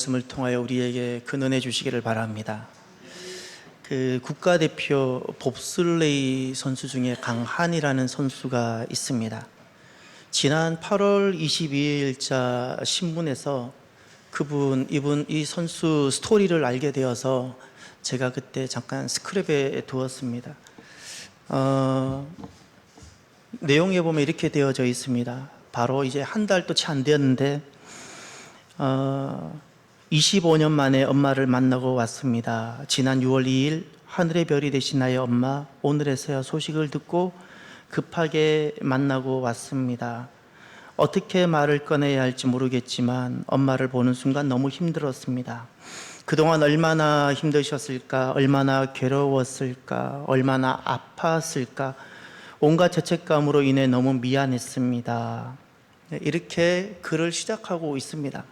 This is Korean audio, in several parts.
말씀을 통하여 우리에게 큰 은혜 주시기를 바랍니다. 그 국가대표 봅슬레이 선수 중에 강한이라는 선수가 있습니다. 지난 8월 22일자 신문에서 이분 이 선수 스토리를 알게 되어서 제가 그때 잠깐 스크랩에 두었습니다. 내용에 보면 이렇게 되어져 있습니다. 바로 이제 한 달도 채 안 되었는데 25년 만에 엄마를 만나고 왔습니다. 지난 6월 2일 하늘의 별이 되신 나의 엄마, 오늘에서야 소식을 듣고 급하게 만나고 왔습니다. 어떻게 말을 꺼내야 할지 모르겠지만 엄마를 보는 순간 너무 힘들었습니다. 그동안 얼마나 힘드셨을까, 얼마나 괴로웠을까, 얼마나 아팠을까, 온갖 죄책감으로 인해 너무 미안했습니다. 이렇게 글을 시작하고 있습니다.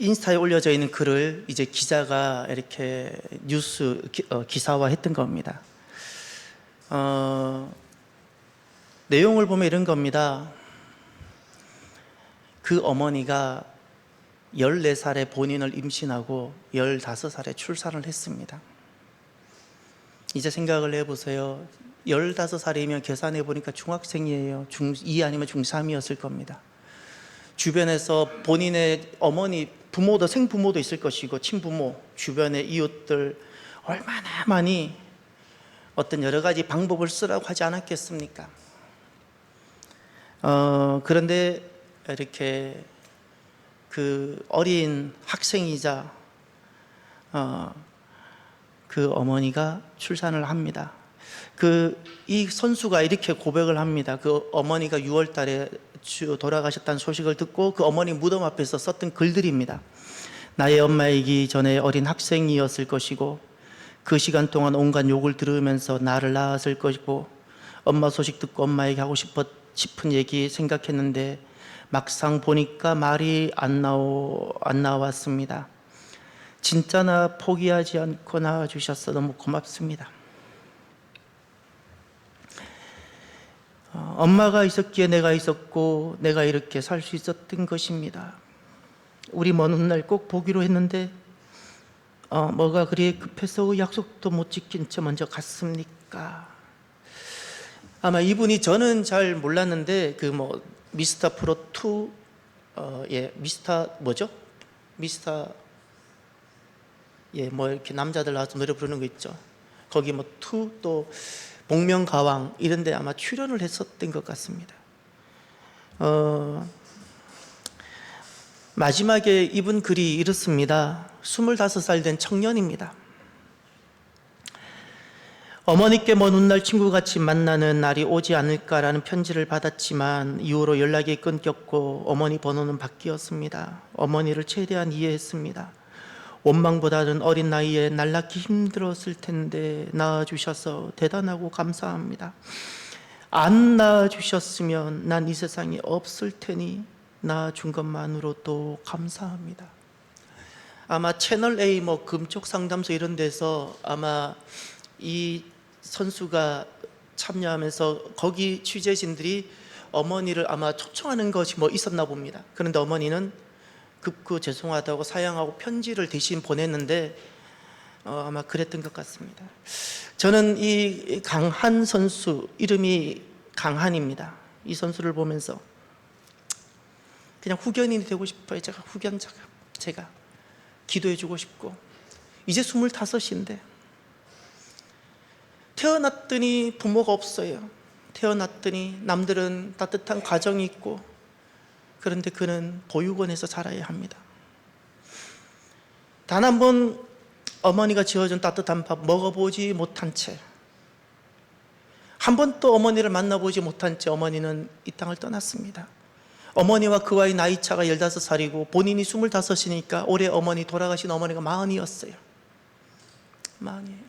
인스타에 올려져 있는 글을 이제 기자가 이렇게 기사화했던 겁니다. 내용을 보면 이런 겁니다. 그 어머니가 14살에 본인을 임신하고 15살에 출산을 했습니다. 이제 생각을 해보세요. 15살이면 계산해 보니까 중학생이에요. 중2 아니면 중3이었을 겁니다. 주변에서 본인의 어머니, 부모도 생부모도 있을 것이고 친부모, 주변의 이웃들 얼마나 많이 어떤 여러 가지 방법을 쓰라고 하지 않았겠습니까? 그런데 이렇게 그 어린 학생이자 그 어머니가 출산을 합니다. 이 선수가 이렇게 고백을 합니다. 그 어머니가 6월 달에 돌아가셨다는 소식을 듣고 그 어머니 무덤 앞에서 썼던 글들입니다. 나의 엄마이기 전에 어린 학생이었을 것이고 그 시간 동안 온갖 욕을 들으면서 나를 낳았을 것이고 엄마 소식 듣고 엄마에게 하고 싶은 얘기 생각했는데 막상 보니까 말이 안 나왔습니다. 진짜 나 포기하지 않고 낳아주셔서 너무 고맙습니다. 엄마가 있었기에 내가 있었고 내가 이렇게 살 수 있었던 것입니다. 우리 먼 훗날 꼭 보기로 했는데 뭐가 그리 급해서 약속도 못 지킨 채 먼저 갔습니까? 아마 이분이 저는 잘 몰랐는데 미스터 프로 2 이렇게 남자들 나와서 노래 부르는 거 있죠. 거기 2 또 복면가왕 이런 데 아마 출연을 했었던 것 같습니다. 마지막에 이분 글이 이렇습니다. 25살 된 청년입니다. 어머니께 먼 훗날 친구같이 만나는 날이 오지 않을까라는 편지를 받았지만 이후로 연락이 끊겼고 어머니 번호는 바뀌었습니다. 어머니를 최대한 이해했습니다. 원망보다는 어린 나이에 날 낳기 힘들었을 텐데 낳아주셔서 대단하고 감사합니다. 안 낳아주셨으면 난 이 세상에 없을 테니 낳아준 것만으로도 감사합니다. 아마 채널A 금쪽 상담소 이런 데서 아마 이 선수가 참여하면서 거기 취재진들이 어머니를 아마 초청하는 것이 있었나 봅니다. 그런데 어머니는 급구 죄송하다고 사양하고 편지를 대신 보냈는데 아마 그랬던 것 같습니다. 저는 이 강한 선수, 이름이 강한입니다. 이 선수를 보면서 그냥 후견인이 되고 싶어요. 제가 기도해주고 싶고 이제 25인데 태어났더니 부모가 없어요. 태어났더니 남들은 따뜻한 가정이 있고 그런데 그는 보육원에서 자라야 합니다. 단 한 번 어머니가 지어준 따뜻한 밥 먹어보지 못한 채, 한 번 또 어머니를 만나보지 못한 채 어머니는 이 땅을 떠났습니다. 어머니와 그와의 나이차가 15살이고 본인이 25이니까 올해 돌아가신 어머니가 40이었어요. 40이에요.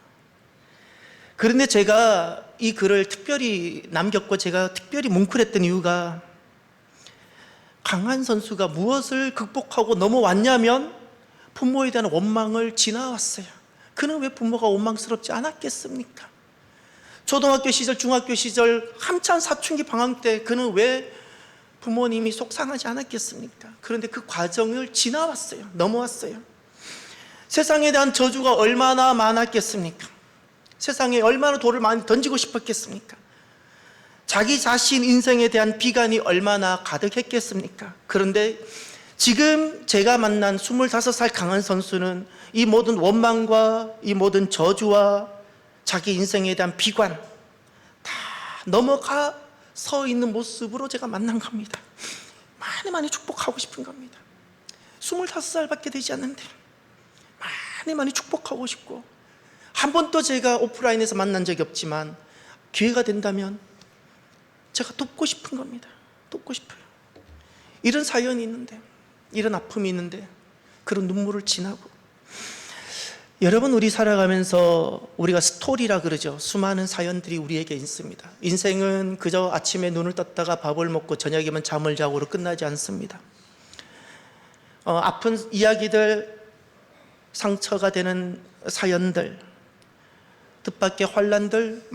그런데 제가 이 글을 특별히 남겼고 제가 특별히 뭉클했던 이유가 강한 선수가 무엇을 극복하고 넘어왔냐면 부모에 대한 원망을 지나왔어요. 그는 왜 부모가 원망스럽지 않았겠습니까? 초등학교 시절, 중학교 시절 한참 사춘기 방황 때 그는 왜 부모님이 속상하지 않았겠습니까? 그런데 그 과정을 지나왔어요. 넘어왔어요. 세상에 대한 저주가 얼마나 많았겠습니까? 세상에 얼마나 돌을 많이 던지고 싶었겠습니까? 자기 자신 인생에 대한 비관이 얼마나 가득했겠습니까? 그런데 지금 제가 만난 25살 강한 선수는 이 모든 원망과 이 모든 저주와 자기 인생에 대한 비관 다 넘어가 서 있는 모습으로 제가 만난 겁니다. 많이 축복하고 싶은 겁니다. 25살밖에 되지 않는데 많이 축복하고 싶고, 한 번도 제가 오프라인에서 만난 적이 없지만 기회가 된다면 제가 돕고 싶은 겁니다. 돕고 싶어요. 이런 사연이 있는데, 이런 아픔이 있는데 그런 눈물을 지나고, 여러분, 우리 살아가면서 우리가 스토리라 그러죠. 수많은 사연들이 우리에게 있습니다. 인생은 그저 아침에 눈을 떴다가 밥을 먹고 저녁이면 잠을 자고로 끝나지 않습니다. 아픈 이야기들, 상처가 되는 사연들, 뜻밖의 환난들,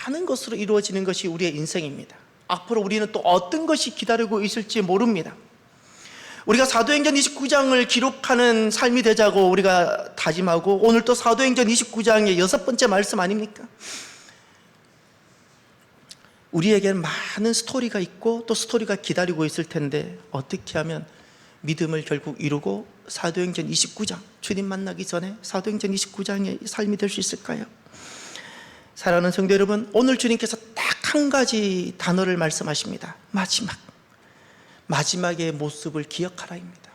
많은 것으로 이루어지는 것이 우리의 인생입니다. 앞으로 우리는 또 어떤 것이 기다리고 있을지 모릅니다. 우리가 사도행전 29장을 기록하는 삶이 되자고 우리가 다짐하고, 오늘 또 사도행전 29장의 6번째 말씀 아닙니까? 우리에게는 많은 스토리가 있고 또 스토리가 기다리고 있을 텐데, 어떻게 하면 믿음을 결국 이루고 사도행전 29장, 주님 만나기 전에 사도행전 29장의 삶이 될 수 있을까요? 사랑하는 성도 여러분, 오늘 주님께서 딱 한 가지 단어를 말씀하십니다. 마지막의 모습을 기억하라입니다.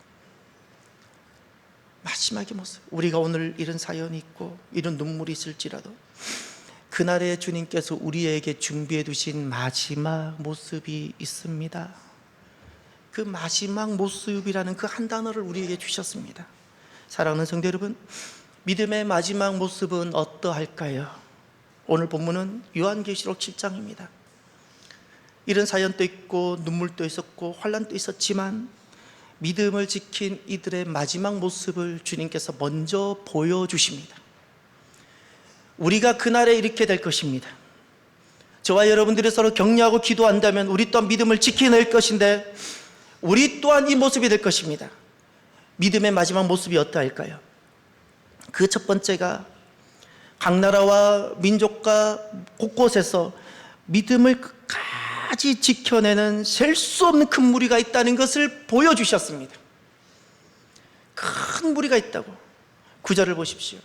마지막의 모습. 우리가 오늘 이런 사연이 있고 이런 눈물이 있을지라도 그날에 주님께서 우리에게 준비해 두신 마지막 모습이 있습니다. 그 마지막 모습이라는 그 한 단어를 우리에게 주셨습니다. 사랑하는 성도 여러분, 믿음의 마지막 모습은 어떠할까요? 오늘 본문은 요한계시록 7장입니다. 이런 사연도 있고 눈물도 있었고 환난도 있었지만 믿음을 지킨 이들의 마지막 모습을 주님께서 먼저 보여주십니다. 우리가 그날에 이렇게 될 것입니다. 저와 여러분들이 서로 격려하고 기도한다면 우리 또한 믿음을 지켜낼 것인데, 우리 또한 이 모습이 될 것입니다. 믿음의 마지막 모습이 어떠할까요? 그 첫 번째가 각 나라와 민족과 곳곳에서 믿음을 끝까지 지켜내는 셀 수 없는 큰 무리가 있다는 것을 보여주셨습니다. 큰 무리가 있다고. 9절을 보십시오.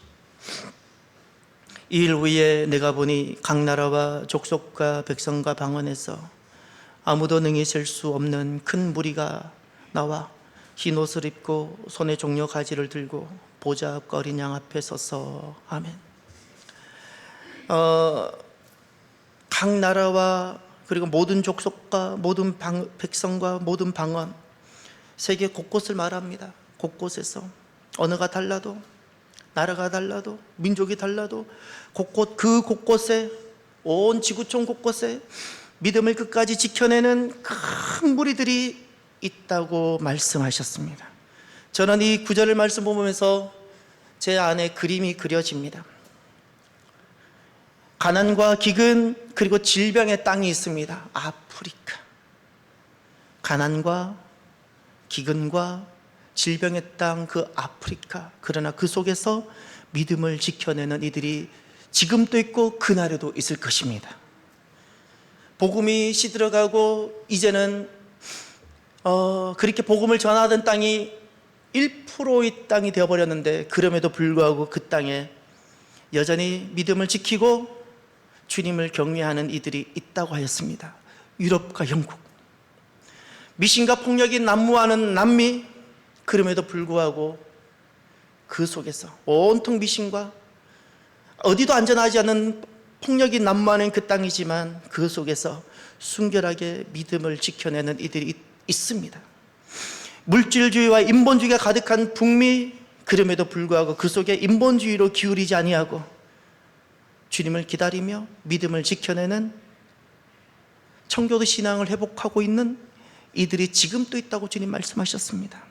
이일 후에 내가 보니 각 나라와 족속과 백성과 방언에서 아무도 능히 셀 수 없는 큰 무리가 나와 흰 옷을 입고 손에 종려 가지를 들고 보좌 앞과 어린 양 앞에 서서 아멘. 각 나라와 그리고 모든 족속과 모든 백성과 모든 방언, 세계 곳곳을 말합니다. 곳곳에서 언어가 달라도, 나라가 달라도, 민족이 달라도 그 곳곳에, 온 지구촌 곳곳에 믿음을 끝까지 지켜내는 큰 무리들이 있다고 말씀하셨습니다. 저는 이 구절을 말씀 보면서 제 안에 그림이 그려집니다. 가난과 기근 그리고 질병의 땅이 있습니다. 아프리카. 가난과 기근과 질병의 땅, 그 아프리카. 그러나 그 속에서 믿음을 지켜내는 이들이 지금도 있고 그날에도 있을 것입니다. 복음이 시들어가고 이제는 그렇게 복음을 전하던 땅이 1%의 땅이 되어버렸는데, 그럼에도 불구하고 그 땅에 여전히 믿음을 지키고 주님을 경외하는 이들이 있다고 하였습니다. 유럽과 영국, 미신과 폭력이 난무하는 남미, 그럼에도 불구하고 그 속에서 온통 미신과 어디도 안전하지 않은 폭력이 난무하는 그 땅이지만 그 속에서 순결하게 믿음을 지켜내는 이들이 있습니다. 물질주의와 인본주의가 가득한 북미, 그럼에도 불구하고 그 속에 인본주의로 기울이지 아니하고 주님을 기다리며 믿음을 지켜내는, 청교도 신앙을 회복하고 있는 이들이 지금도 있다고 주님 말씀하셨습니다.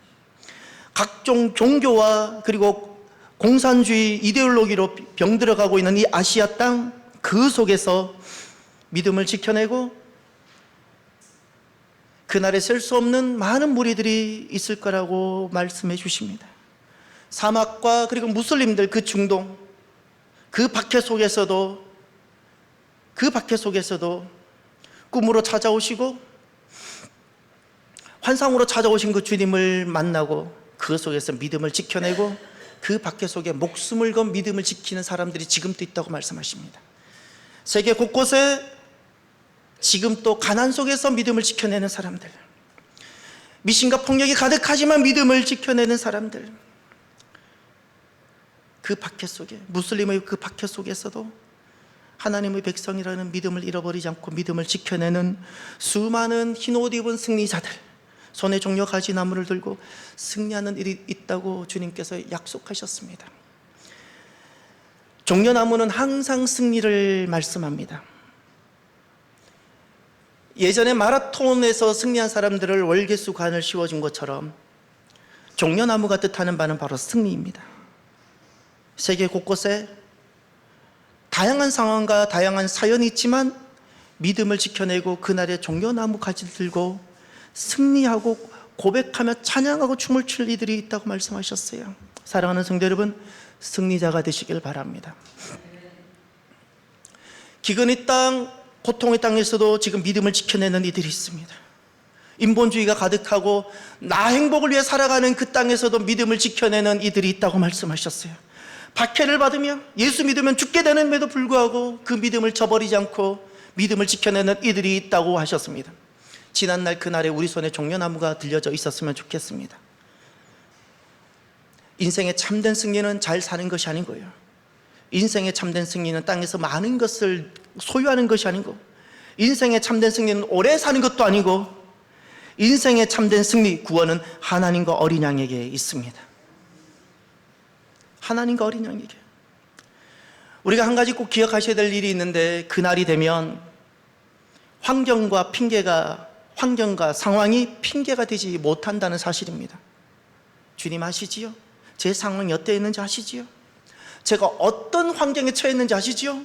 각종 종교와 그리고 공산주의 이데올로기로 병들어가고 있는 이 아시아 땅, 그 속에서 믿음을 지켜내고 그날에 셀 수 없는 많은 무리들이 있을 거라고 말씀해 주십니다. 사막과 그리고 무슬림들 그 중동, 그 박해 속에서도 꿈으로 찾아오시고 환상으로 찾아오신 그 주님을 만나고 그 속에서 믿음을 지켜내고 그 박해 속에 목숨을 건 믿음을 지키는 사람들이 지금도 있다고 말씀하십니다. 세계 곳곳에 지금 또 가난 속에서 믿음을 지켜내는 사람들, 미신과 폭력이 가득하지만 믿음을 지켜내는 사람들, 그 박해 속에, 무슬림의 그 박해 속에서도 하나님의 백성이라는 믿음을 잃어버리지 않고 믿음을 지켜내는 수많은 흰옷 입은 승리자들, 손에 종려 가지 나무를 들고 승리하는 일이 있다고 주님께서 약속하셨습니다. 종려나무는 항상 승리를 말씀합니다. 예전에 마라톤에서 승리한 사람들을 월계수관을 씌워준 것처럼 종려나무가 뜻하는 바는 바로 승리입니다. 세계 곳곳에 다양한 상황과 다양한 사연이 있지만 믿음을 지켜내고 그날의 종려나무 가지를 들고 승리하고 고백하며 찬양하고 춤을 출 이들이 있다고 말씀하셨어요. 사랑하는 성도 여러분, 승리자가 되시길 바랍니다. 기근의 땅, 고통의 땅에서도 지금 믿음을 지켜내는 이들이 있습니다. 인본주의가 가득하고 나 행복을 위해 살아가는 그 땅에서도 믿음을 지켜내는 이들이 있다고 말씀하셨어요. 박해를 받으며 예수 믿으면 죽게 되는데도 불구하고 그 믿음을 저버리지 않고 믿음을 지켜내는 이들이 있다고 하셨습니다. 지난날 그날에 우리 손에 종려나무가 들려져 있었으면 좋겠습니다. 인생의 참된 승리는 잘 사는 것이 아닌 거예요. 인생의 참된 승리는 땅에서 많은 것을 소유하는 것이 아니고, 인생의 참된 승리는 오래 사는 것도 아니고, 인생의 참된 승리, 구원은 하나님과 어린 양에게 있습니다. 하나님과 어린 양에게. 우리가 한 가지 꼭 기억하셔야 될 일이 있는데, 그날이 되면 환경과 상황이 핑계가 되지 못한다는 사실입니다. 주님 아시지요? 제 상황이 어떠했는지 아시지요? 제가 어떤 환경에 처했는지 아시지요?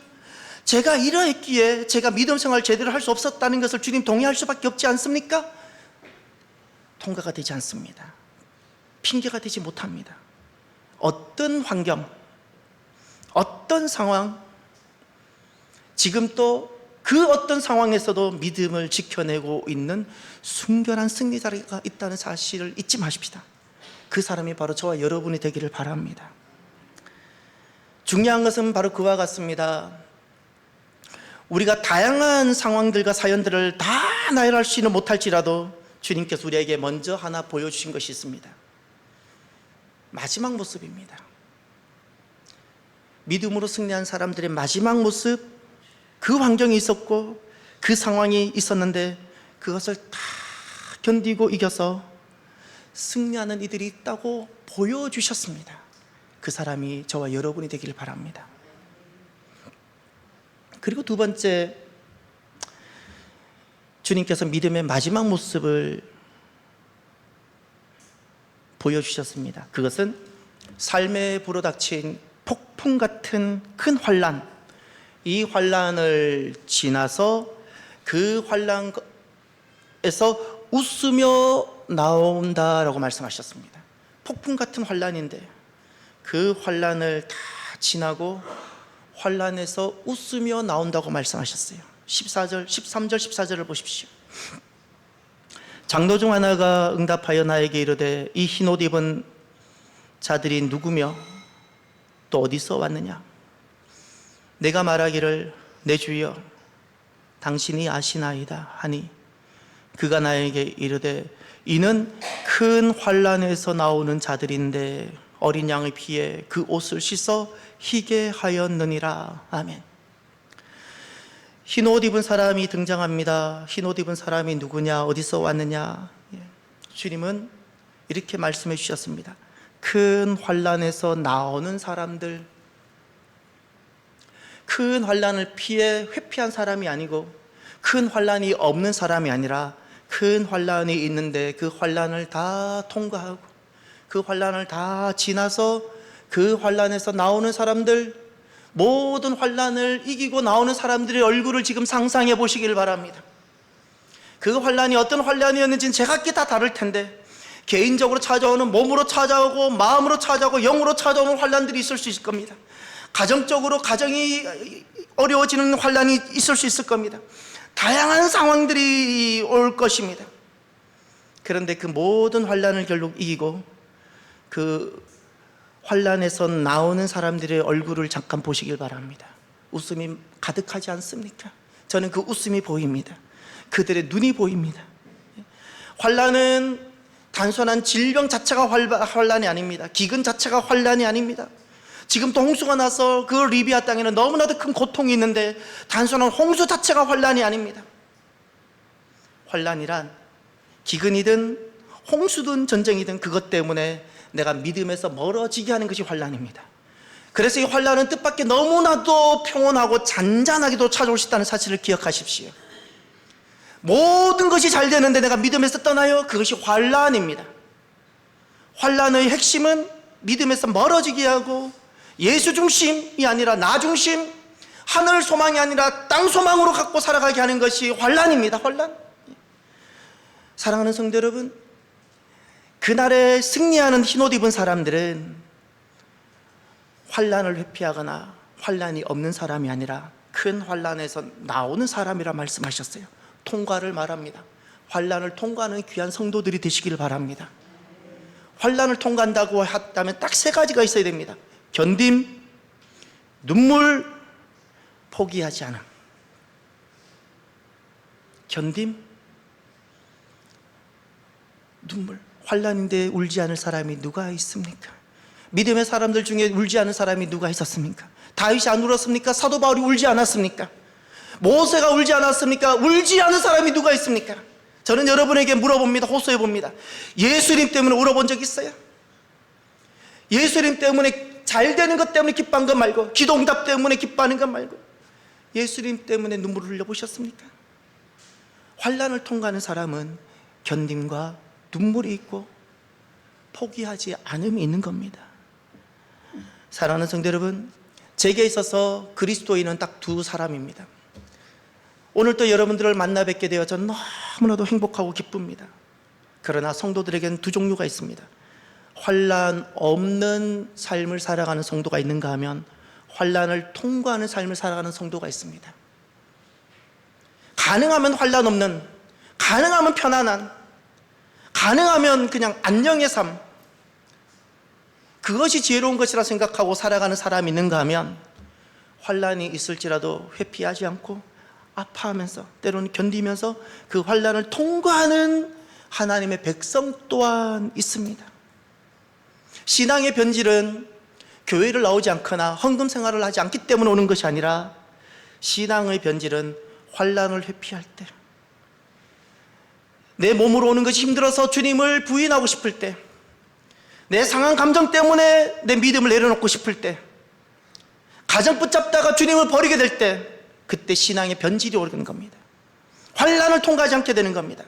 제가 이러했기에 제가 믿음 생활을 제대로 할 수 없었다는 것을 주님 동의할 수밖에 없지 않습니까? 통과가 되지 않습니다. 핑계가 되지 못합니다. 어떤 환경, 어떤 상황, 지금 또 그 어떤 상황에서도 믿음을 지켜내고 있는 순결한 승리자가 있다는 사실을 잊지 마십시다. 그 사람이 바로 저와 여러분이 되기를 바랍니다. 중요한 것은 바로 그와 같습니다. 우리가 다양한 상황들과 사연들을 다 나열할 수는 못할지라도 주님께서 우리에게 먼저 하나 보여주신 것이 있습니다. 마지막 모습입니다. 믿음으로 승리한 사람들의 마지막 모습, 그 환경이 있었고 그 상황이 있었는데 그것을 다 견디고 이겨서 승리하는 이들이 있다고 보여주셨습니다. 그 사람이 저와 여러분이 되기를 바랍니다. 그리고 두 번째, 주님께서 믿음의 마지막 모습을 보여주셨습니다. 그것은 삶에 불어닥친 폭풍 같은 큰 환난, 이 환난을 지나서 그 환난에서 웃으며 나온다라고 말씀하셨습니다. 폭풍 같은 환난인데 그 환난을 다 지나고 환난에서 웃으며 나온다고 말씀하셨어요. 13절 14절을 보십시오. 장로 중 하나가 응답하여 나에게 이르되 이 흰옷 입은 자들이 누구며 또 어디서 왔느냐? 내가 말하기를 내 주여 당신이 아시나이다 하니 그가 나에게 이르되 이는 큰 환난에서 나오는 자들인데 어린 양의 피에 그 옷을 씻어 희게 하였느니라. 아멘. 흰옷 입은 사람이 등장합니다. 흰옷 입은 사람이 누구냐? 어디서 왔느냐? 주님은 이렇게 말씀해 주셨습니다. 큰 환난에서 나오는 사람들, 큰 환난을 피해 회피한 사람이 아니고 큰 환난이 없는 사람이 아니라 큰 환난이 있는데 그 환난을 다 통과하고 그 환난을 다 지나서 그 환난에서 나오는 사람들, 모든 환난을 이기고 나오는 사람들의 얼굴을 지금 상상해 보시길 바랍니다. 그 환란이 어떤 환란이었는지는 제각기 다 다를 텐데, 개인적으로 찾아오는, 몸으로 찾아오고 마음으로 찾아오고 영으로 찾아오는 환란들이 있을 수 있을 겁니다. 가정적으로 가정이 어려워지는 환란이 있을 수 있을 겁니다. 다양한 상황들이 올 것입니다. 그런데 그 모든 환란을 결국 이기고 그 환란에서 나오는 사람들의 얼굴을 잠깐 보시길 바랍니다. 웃음이 가득하지 않습니까? 저는 그 웃음이 보입니다. 그들의 눈이 보입니다. 환란은 단순한 질병 자체가 환란이 아닙니다. 기근 자체가 환란이 아닙니다. 지금 또 홍수가 나서 그 리비아 땅에는 너무나도 큰 고통이 있는데 단순한 홍수 자체가 환란이 아닙니다. 환란이란 기근이든 홍수든 전쟁이든 그것 때문에 내가 믿음에서 멀어지게 하는 것이 환란입니다. 그래서 이 환란은 뜻밖의 너무나도 평온하고 잔잔하게도 찾아올 수 있다는 사실을 기억하십시오. 모든 것이 잘 되는데 내가 믿음에서 떠나요? 그것이 환란입니다. 환란의 핵심은 믿음에서 멀어지게 하고 예수 중심이 아니라 나 중심, 하늘 소망이 아니라 땅 소망으로 갖고 살아가게 하는 것이 환란입니다. 환란. 사랑하는 성도 여러분, 그날에 승리하는 흰옷 입은 사람들은 환란을 회피하거나 환란이 없는 사람이 아니라 큰 환란에서 나오는 사람이라 말씀하셨어요. 통과를 말합니다. 환란을 통과하는 귀한 성도들이 되시기를 바랍니다. 환란을 통과한다고 했다면 딱 세 가지가 있어야 됩니다. 견딤, 눈물, 포기하지 않음. 견딤, 눈물. 환란인데 울지 않을 사람이 누가 있습니까? 믿음의 사람들 중에 울지 않은 사람이 누가 있었습니까? 다윗이 안 울었습니까? 사도 바울이 울지 않았습니까? 모세가 울지 않았습니까? 울지 않은 사람이 누가 있습니까? 저는 여러분에게 물어봅니다. 호소해 봅니다. 예수님 때문에 울어본 적 있어요? 예수님 때문에 잘 되는 것 때문에 기뻐한 것 말고, 기도응답 때문에 기뻐하는 것 말고, 예수님 때문에 눈물을 흘려보셨습니까? 환란을 통과하는 사람은 견딤과 눈물이 있고 포기하지 않음이 있는 겁니다. 사랑하는 성도 여러분, 제게 있어서 그리스도인은 딱 두 사람입니다. 오늘 또 여러분들을 만나 뵙게 되어 저는 너무나도 행복하고 기쁩니다. 그러나 성도들에게는 두 종류가 있습니다. 환란 없는 삶을 살아가는 성도가 있는가 하면 환란을 통과하는 삶을 살아가는 성도가 있습니다. 가능하면 환란 없는, 가능하면 편안한, 가능하면 그냥 안녕의 삶, 그것이 지혜로운 것이라 생각하고 살아가는 사람이 있는가 하면 환란이 있을지라도 회피하지 않고 아파하면서 때로는 견디면서 그 환란을 통과하는 하나님의 백성 또한 있습니다. 신앙의 변질은 교회를 나오지 않거나 헌금 생활을 하지 않기 때문에 오는 것이 아니라 신앙의 변질은 환란을 회피할 때, 내 몸으로 오는 것이 힘들어서 주님을 부인하고 싶을 때, 내 상한 감정 때문에 내 믿음을 내려놓고 싶을 때, 가정 붙잡다가 주님을 버리게 될 때, 그때 신앙의 변질이 오는 겁니다. 환란을 통과하지 않게 되는 겁니다.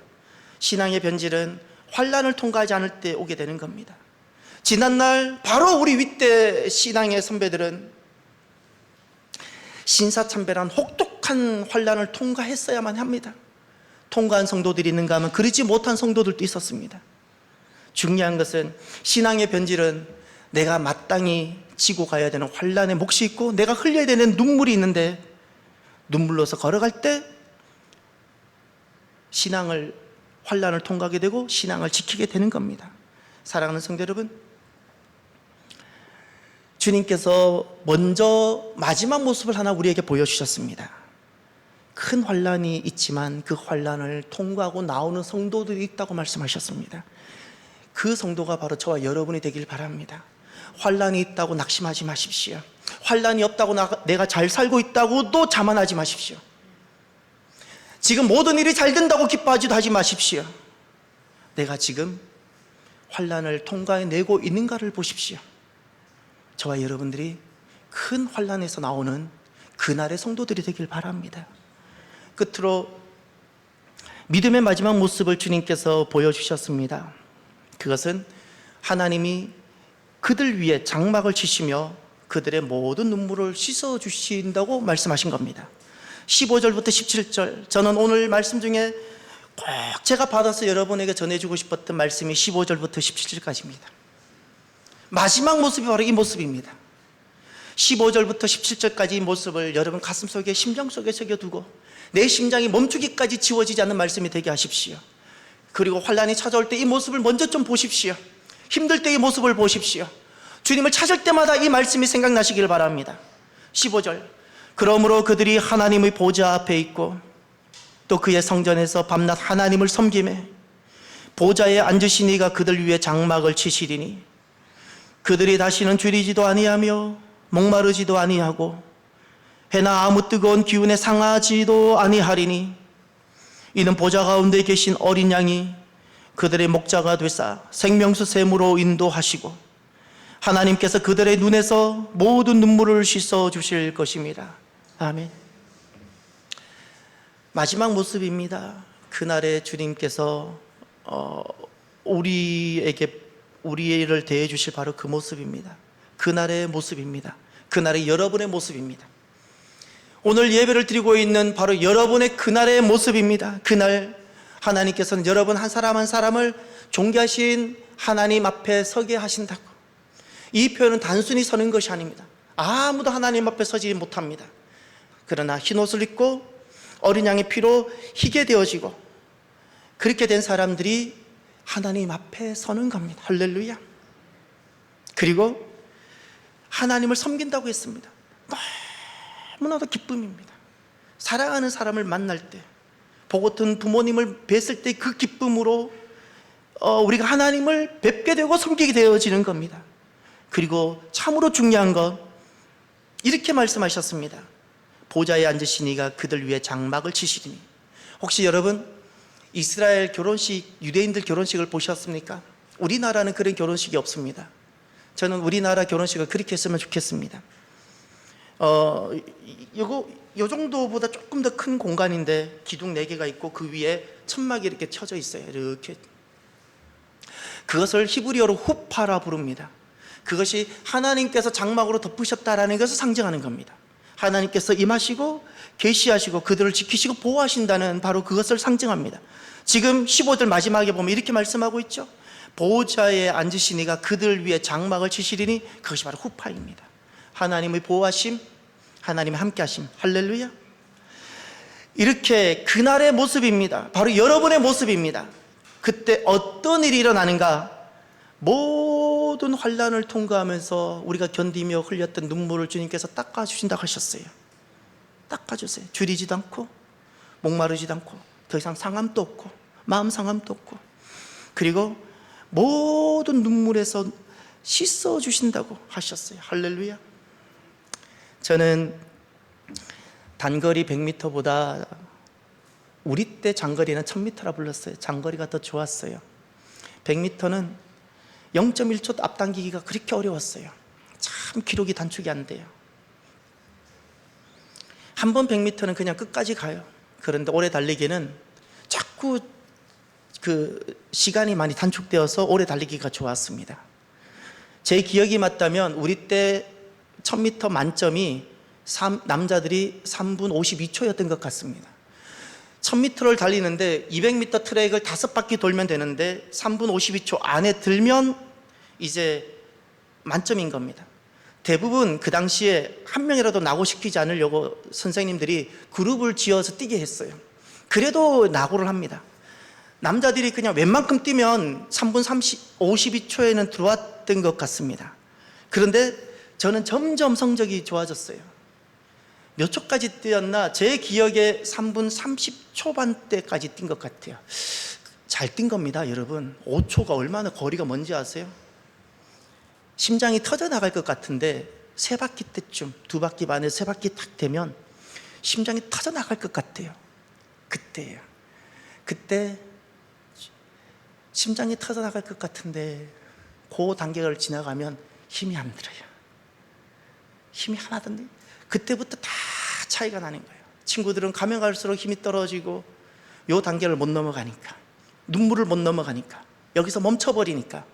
신앙의 변질은 환란을 통과하지 않을 때 오게 되는 겁니다. 지난날 바로 우리 윗대 신앙의 선배들은 신사참배란 혹독한 환란을 통과했어야만 합니다. 통과한 성도들이 있는가 하면 그러지 못한 성도들도 있었습니다. 중요한 것은 신앙의 변질은 내가 마땅히 지고 가야 되는 환란의 몫이 있고 내가 흘려야 되는 눈물이 있는데 눈물로서 걸어갈 때 신앙을, 환란을 통과하게 되고 신앙을 지키게 되는 겁니다. 사랑하는 성도 여러분, 주님께서 먼저 마지막 모습을 하나 우리에게 보여주셨습니다. 큰 환란이 있지만 그 환란을 통과하고 나오는 성도들이 있다고 말씀하셨습니다. 그 성도가 바로 저와 여러분이 되길 바랍니다. 환란이 있다고 낙심하지 마십시오. 환란이 없다고 내가 잘 살고 있다고도 자만하지 마십시오. 지금 모든 일이 잘 된다고 기뻐하지도 하지 마십시오. 내가 지금 환란을 통과해내고 있는가를 보십시오. 저와 여러분들이 큰 환란에서 나오는 그날의 성도들이 되길 바랍니다. 끝으로 믿음의 마지막 모습을 주님께서 보여주셨습니다. 그것은 하나님이 그들 위에 장막을 치시며 그들의 모든 눈물을 씻어주신다고 말씀하신 겁니다. 15절부터 17절, 저는 오늘 말씀 중에 꼭 제가 받아서 여러분에게 전해주고 싶었던 말씀이 15절부터 17절까지입니다. 마지막 모습이 바로 이 모습입니다. 15절부터 17절까지 이 모습을 여러분 가슴속에, 심장 속에 새겨두고 내 심장이 멈추기까지 지워지지 않는 말씀이 되게 하십시오. 그리고 환난이 찾아올 때 이 모습을 먼저 좀 보십시오. 힘들 때 이 모습을 보십시오. 주님을 찾을 때마다 이 말씀이 생각나시길 바랍니다. 15절, 그러므로 그들이 하나님의 보좌 앞에 있고 또 그의 성전에서 밤낮 하나님을 섬기매 보좌에 앉으신 이가 그들 위에 장막을 치시리니 그들이 다시는 줄이지도 아니하며 목마르지도 아니하고 해나 아무 뜨거운 기운에 상하지도 아니하리니 이는 보좌 가운데 계신 어린 양이 그들의 목자가 되사 생명수 샘으로 인도하시고 하나님께서 그들의 눈에서 모든 눈물을 씻어 주실 것입니다. 아멘. 마지막 모습입니다. 그날에 주님께서 우리를 대해 주실 바로 그 모습입니다. 그날의 모습입니다. 그날의 여러분의 모습입니다. 오늘 예배를 드리고 있는 바로 여러분의 그날의 모습입니다. 그날 하나님께서는 여러분 한 사람 한 사람을 존귀하신 하나님 앞에 서게 하신다고. 이 표현은 단순히 서는 것이 아닙니다. 아무도 하나님 앞에 서지 못합니다. 그러나 흰 옷을 입고 어린 양의 피로 희게 되어지고 그렇게 된 사람들이 하나님 앞에 서는 겁니다. 할렐루야. 그리고 하나님을 섬긴다고 했습니다. 너무나도 기쁨입니다. 사랑하는 사람을 만날 때, 보고픈 부모님을 뵀을 때 그 기쁨으로 우리가 하나님을 뵙게 되고 섬기게 되어지는 겁니다. 그리고 참으로 중요한 건 이렇게 말씀하셨습니다. 보좌에 앉으신 이가 그들 위에 장막을 치시리니. 혹시 여러분 이스라엘 결혼식, 유대인들 결혼식을 보셨습니까? 우리나라는 그런 결혼식이 없습니다. 저는 우리나라 결혼식을 그렇게 했으면 좋겠습니다. 요 정도보다 조금 더 큰 공간인데 기둥 4개가 있고 그 위에 천막이 이렇게 쳐져 있어요. 이렇게. 그것을 히브리어로 후파라 부릅니다. 그것이 하나님께서 장막으로 덮으셨다라는 것을 상징하는 겁니다. 하나님께서 임하시고 계시하시고 그들을 지키시고 보호하신다는 바로 그것을 상징합니다. 지금 15절 마지막에 보면 이렇게 말씀하고 있죠. 보호자에 앉으신 이가 그들 위에 장막을 치시리니 그것이 바로 후파입니다. 하나님의 보호하심, 하나님의 함께하심. 할렐루야. 이렇게 그날의 모습입니다. 바로 여러분의 모습입니다. 그때 어떤 일이 일어나는가? 모든 환난을 통과하면서 우리가 견디며 흘렸던 눈물을 주님께서 닦아주신다고 하셨어요. 닦아주세요. 줄이지도 않고 목마르지도 않고 더 이상 상함도 없고 마음 상함도 없고 그리고 모든 눈물에서 씻어주신다고 하셨어요. 할렐루야. 저는 단거리 100m보다 우리 때 장거리는 1000m라 불렀어요. 장거리가 더 좋았어요. 100m는 0.1초 앞당기기가 그렇게 어려웠어요. 참 기록이 단축이 안 돼요. 한 번 100m는 그냥 끝까지 가요. 그런데 오래 달리기는 자꾸 그 시간이 많이 단축되어서 오래 달리기가 좋았습니다. 제 기억이 맞다면 우리 때 1000m 만점이 남자들이 3분 52초였던 것 같습니다. 1000m를 달리는데 200m 트랙을 5바퀴 돌면 되는데 3분 52초 안에 들면 이제 만점인 겁니다. 대부분 그 당시에 한 명이라도 낙오시키지 않으려고 선생님들이 그룹을 지어서 뛰게 했어요. 그래도 낙오를 합니다. 남자들이 그냥 웬만큼 뛰면 3분 52초에는 들어왔던 것 같습니다. 그런데 저는 점점 성적이 좋아졌어요. 몇 초까지 뛰었나? 제 기억에 3분 30초반대까지 뛴 것 같아요. 잘 뛴 겁니다, 여러분. 5초가 얼마나 거리가 먼지 아세요? 심장이 터져 나갈 것 같은데 3바퀴 때쯤, 2바퀴 반에 3바퀴 딱 되면 심장이 터져 나갈 것 같아요. 그때예요. 그때 심장이 터져 나갈 것 같은데 그 단계를 지나가면 힘이 안 들어요. 힘이 하나도 안 들어요. 그때부터 다 차이가 나는 거예요. 친구들은 가면 갈수록 힘이 떨어지고 요 단계를 못 넘어가니까, 눈물을 못 넘어가니까, 여기서 멈춰버리니까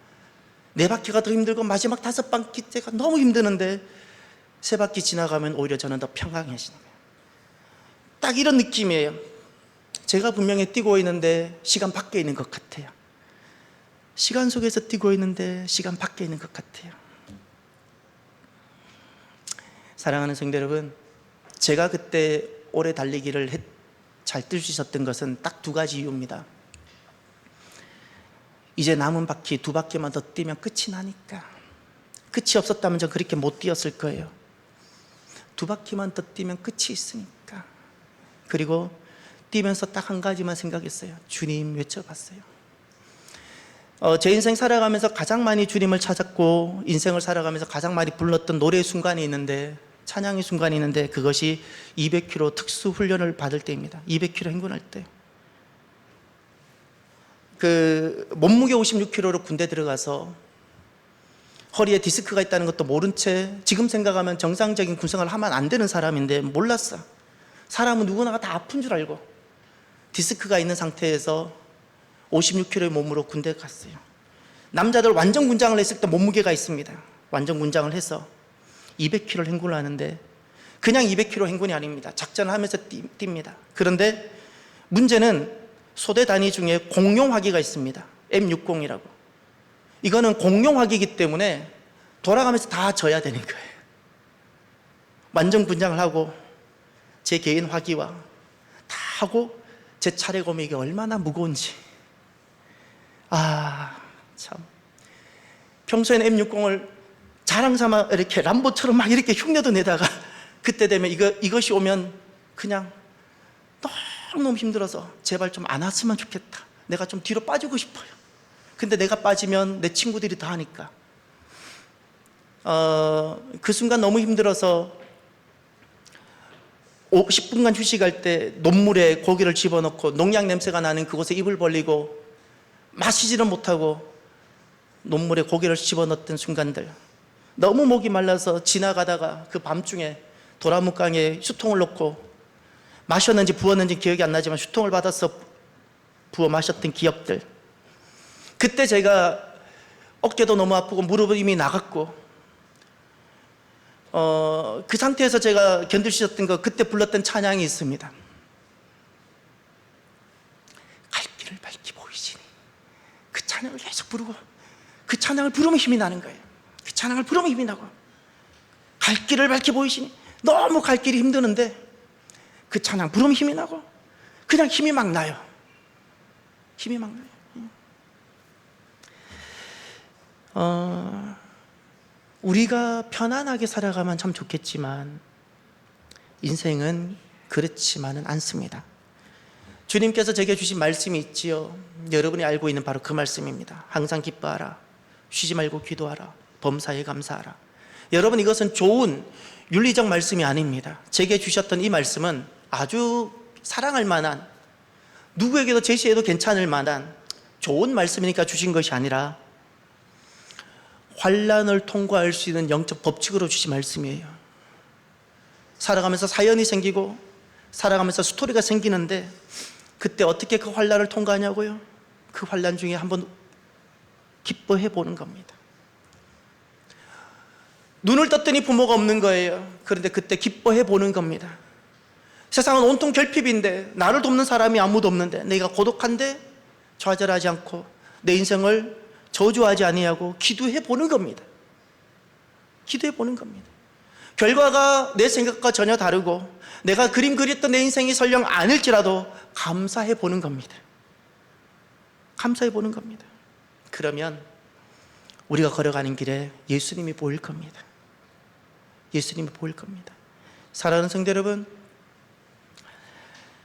4바퀴가 더 힘들고 마지막 5바퀴 때가 너무 힘드는데 3바퀴 지나가면 오히려 저는 더 평강해지는 거예요. 딱 이런 느낌이에요. 제가 분명히 뛰고 있는데 시간 밖에 있는 것 같아요. 시간 속에서 뛰고 있는데 시간 밖에 있는 것 같아요. 사랑하는 성도 여러분, 제가 그때 오래 달리기를 잘 뛸 수 있었던 것은 딱 두 가지 이유입니다. 이제 남은 바퀴 2바퀴만 더 뛰면 끝이 나니까. 끝이 없었다면 저 그렇게 못 뛰었을 거예요. 2바퀴만 더 뛰면 끝이 있으니까. 그리고 뛰면서 딱 한 가지만 생각했어요. 주님 외쳐봤어요. 제 인생 살아가면서 가장 많이 주님을 찾았고 인생을 살아가면서 가장 많이 불렀던 노래의 순간이 있는데, 찬양의 순간이 있는데, 그것이 200km 특수 훈련을 받을 때입니다. 200km 행군할 때. 몸무게 56kg로 군대 들어가서 허리에 디스크가 있다는 것도 모른 채, 지금 생각하면 정상적인 군생활을 하면 안 되는 사람인데 몰랐어. 사람은 누구나가 다 아픈 줄 알고 디스크가 있는 상태에서 56kg의 몸으로 군대에 갔어요. 남자들 완전 군장을 했을 때 몸무게가 있습니다. 완전 군장을 해서 200km 행군을 하는데, 그냥 200km 행군이 아닙니다. 작전을 하면서 뜁니다. 그런데 문제는 소대 단위 중에 공룡화기가 있습니다. M60이라고. 이거는 공룡화기이기 때문에 돌아가면서 다 져야 되는 거예요. 완전 군장을 하고 제 개인 화기와 다 하고 제 차례가 오면 이게 얼마나 무거운지. 참. 평소에는 M60을 자랑 삼아 이렇게 람보처럼 막 이렇게 흉내도 내다가 그때 되면 이것이 오면 그냥 너무 힘들어서 제발 좀 안 왔으면 좋겠다. 내가 좀 뒤로 빠지고 싶어요. 근데 내가 빠지면 내 친구들이 다 하니까. 그 순간 너무 힘들어서 10분간 휴식할 때 논물에 고기를 집어넣고 농약 냄새가 나는 그곳에 입을 벌리고 마시지는 못하고 논물에 고기를 집어넣었던 순간들, 너무 목이 말라서 지나가다가 그 밤중에 도라묵강에 수통을 놓고 마셨는지 부었는지 기억이 안 나지만 수통을 받아서 부어 마셨던 기억들. 그때 제가 어깨도 너무 아프고 무릎은 이미 나갔고 그 상태에서 제가 견딜 수 있었던 거, 그때 불렀던 찬양이 있습니다. 갈 길을 밝히 보이시니. 그 찬양을 계속 부르고, 그 찬양을 부르면 힘이 나는 거예요. 그 찬양을 부르면 힘이 나고, 갈 길을 밝히 보이시니. 너무 갈 길이 힘드는데 그 찬양 부르면 힘이 나고 그냥 힘이 막 나요. 힘이 막 나요. 우리가 편안하게 살아가면 참 좋겠지만 인생은 그렇지만은 않습니다. 주님께서 제게 주신 말씀이 있지요. 여러분이 알고 있는 바로 그 말씀입니다. 항상 기뻐하라, 쉬지 말고 기도하라, 범사에 감사하라. 여러분, 이것은 좋은 윤리적 말씀이 아닙니다. 제게 주셨던 이 말씀은 아주 사랑할 만한, 누구에게도 제시해도 괜찮을 만한 좋은 말씀이니까 주신 것이 아니라 환난을 통과할 수 있는 영적 법칙으로 주신 말씀이에요. 살아가면서 사연이 생기고 살아가면서 스토리가 생기는데 그때 어떻게 그 환난을 통과하냐고요? 그 환난 중에 한번 기뻐해 보는 겁니다. 눈을 떴더니 부모가 없는 거예요. 그런데 그때 기뻐해 보는 겁니다. 세상은 온통 결핍인데, 나를 돕는 사람이 아무도 없는데, 내가 고독한데 좌절하지 않고 내 인생을 저주하지 아니하고 기도해 보는 겁니다. 기도해 보는 겁니다. 결과가 내 생각과 전혀 다르고 내가 그림 그렸던 내 인생이 설령 아닐지라도 감사해 보는 겁니다. 감사해 보는 겁니다. 그러면 우리가 걸어가는 길에 예수님이 보일 겁니다. 예수님이 보일 겁니다. 사랑하는 성도 여러분,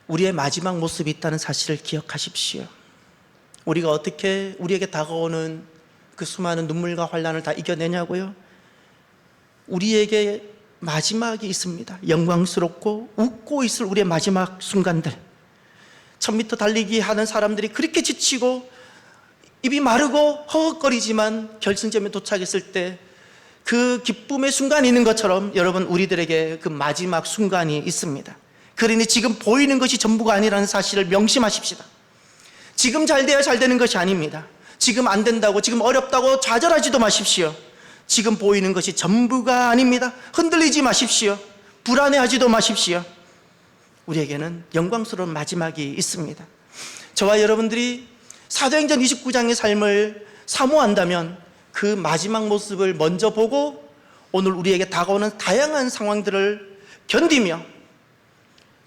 우리의 마지막 모습이 있다는 사실을 기억하십시오. 우리가 어떻게 우리에게 다가오는 그 수많은 눈물과 환난을 다 이겨내냐고요? 우리에게 마지막이 있습니다. 영광스럽고 웃고 있을 우리의 마지막 순간들. 1000m 달리기 하는 사람들이 그렇게 지치고 입이 마르고 허헉거리지만 결승점에 도착했을 때 그 기쁨의 순간이 있는 것처럼 여러분, 우리들에게 그 마지막 순간이 있습니다. 그러니 지금 보이는 것이 전부가 아니라는 사실을 명심하십시다. 지금 잘 돼야 잘 되는 것이 아닙니다. 지금 안 된다고, 지금 어렵다고 좌절하지도 마십시오. 지금 보이는 것이 전부가 아닙니다. 흔들리지 마십시오. 불안해하지도 마십시오. 우리에게는 영광스러운 마지막이 있습니다. 저와 여러분들이 사도행전 29장의 삶을 사모한다면 그 마지막 모습을 먼저 보고 오늘 우리에게 다가오는 다양한 상황들을 견디며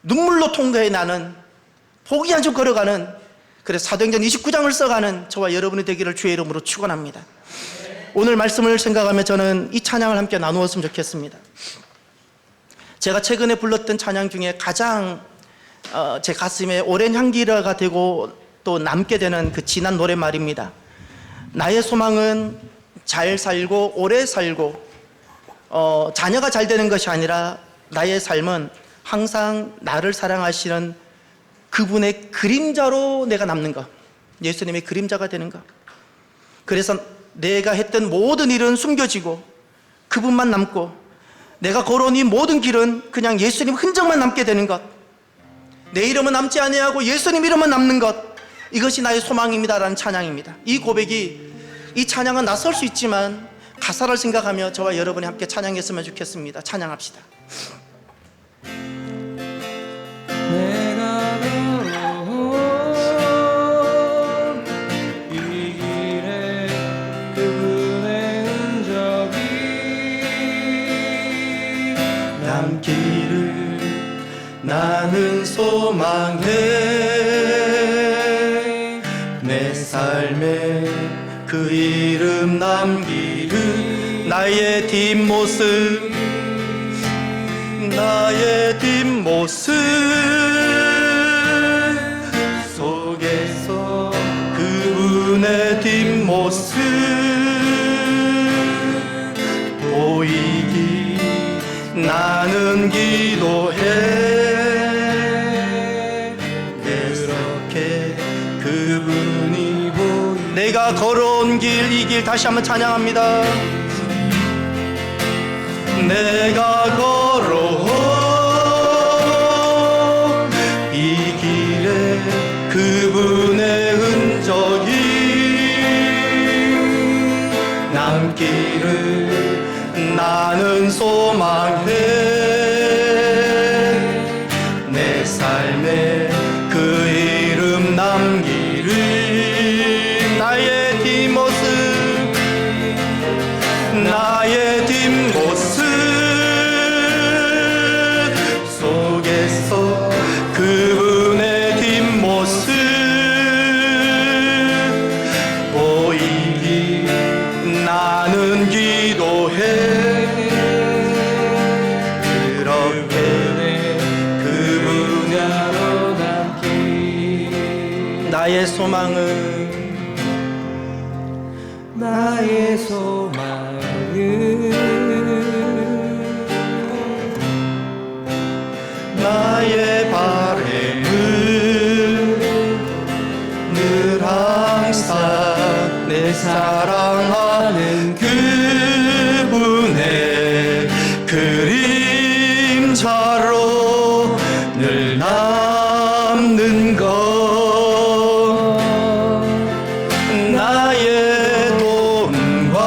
눈물로 통과해 나는, 포기 않고 걸어가는, 그래서 사도행전 29장을 써가는 저와 여러분이 되기를 주의 이름으로 축원합니다. 오늘 말씀을 생각하며 저는 이 찬양을 함께 나누었으면 좋겠습니다. 제가 최근에 불렀던 찬양 중에 가장 제 가슴에 오랜 향기가 되고 또 남게 되는 그 진한 노랫말입니다. 나의 소망은 잘 살고 오래 살고 자녀가 잘 되는 것이 아니라 나의 삶은 항상 나를 사랑하시는 그분의 그림자로 내가 남는 것, 예수님의 그림자가 되는 것. 그래서 내가 했던 모든 일은 숨겨지고 그분만 남고 내가 걸어온 이 모든 길은 그냥 예수님 흔적만 남게 되는 것, 내 이름은 남지 아니하고 예수님 이름은 남는 것, 이것이 나의 소망입니다라는 찬양입니다. 이 고백이, 이 찬양은 낯설 수 있지만 가사를 생각하며 저와 여러분이 함께 찬양했으면 좋겠습니다. 찬양합시다. 내가 걸어온 이 길에 그분의 흔적이 남기를 나는 소망해. 내 삶에 그 이름 남기를, 나의 뒷모습, 나의 뒷모습 속에서 그분의 뒷모습 보이기 나는 기도해. 그렇게 그분이 보이, 내가 걸어온 길, 이 길 다시 한번 찬양합니다. 내가 걸어온 이 길에 그분의 흔적이 남기를 나는 소망해. 내 삶에 그 이름 남기를, 나의 뒷모습, 나의 뒷모습 속에서 그분의 뒷모습 보이기 나는 기도해. 그렇게 그분으로 남기. 나의 소망은, 나의 소망은 나의 바램은 늘 항상 내 사랑하는 그분의 그림자로 늘 남는 것. 나의 돈과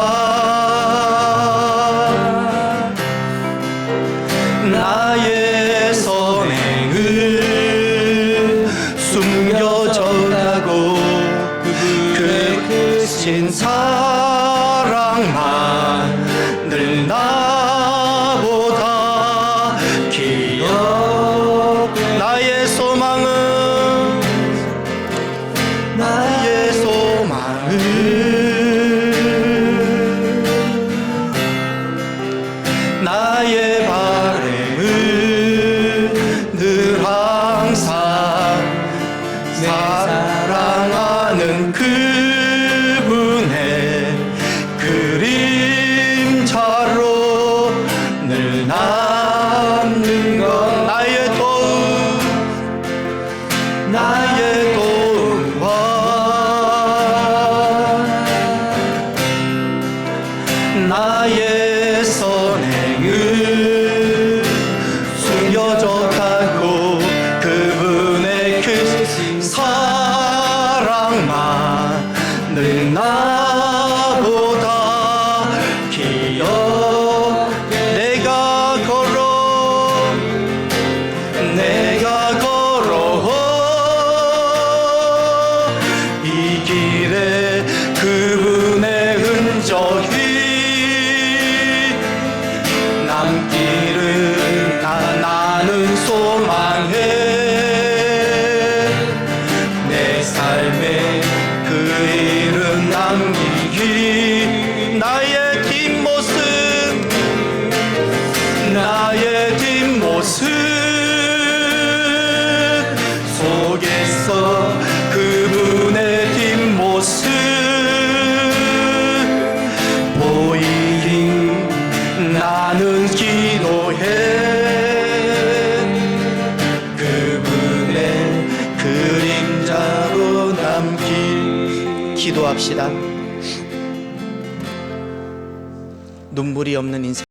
나의 선행을 숨겨져가고 그 크신 사랑만 늘 나보다 기억. 나의 소망은, 나의 소망은 나의 바램은 늘 항상 내 사랑하는 그분의 그림자로 늘 남는 것. 나의 도움, 나의 도움과 나의 선행을 숨겨져 가고 그분의 그 사랑만 늘 나보다 기억. 내가 걸어 나의 뒷모습 나의 뒷모습 속에서 그분의 뒷모습 보이리 나는 기도해 그분의 그림자로 남길 기도합시다. 눈물이 없는 인생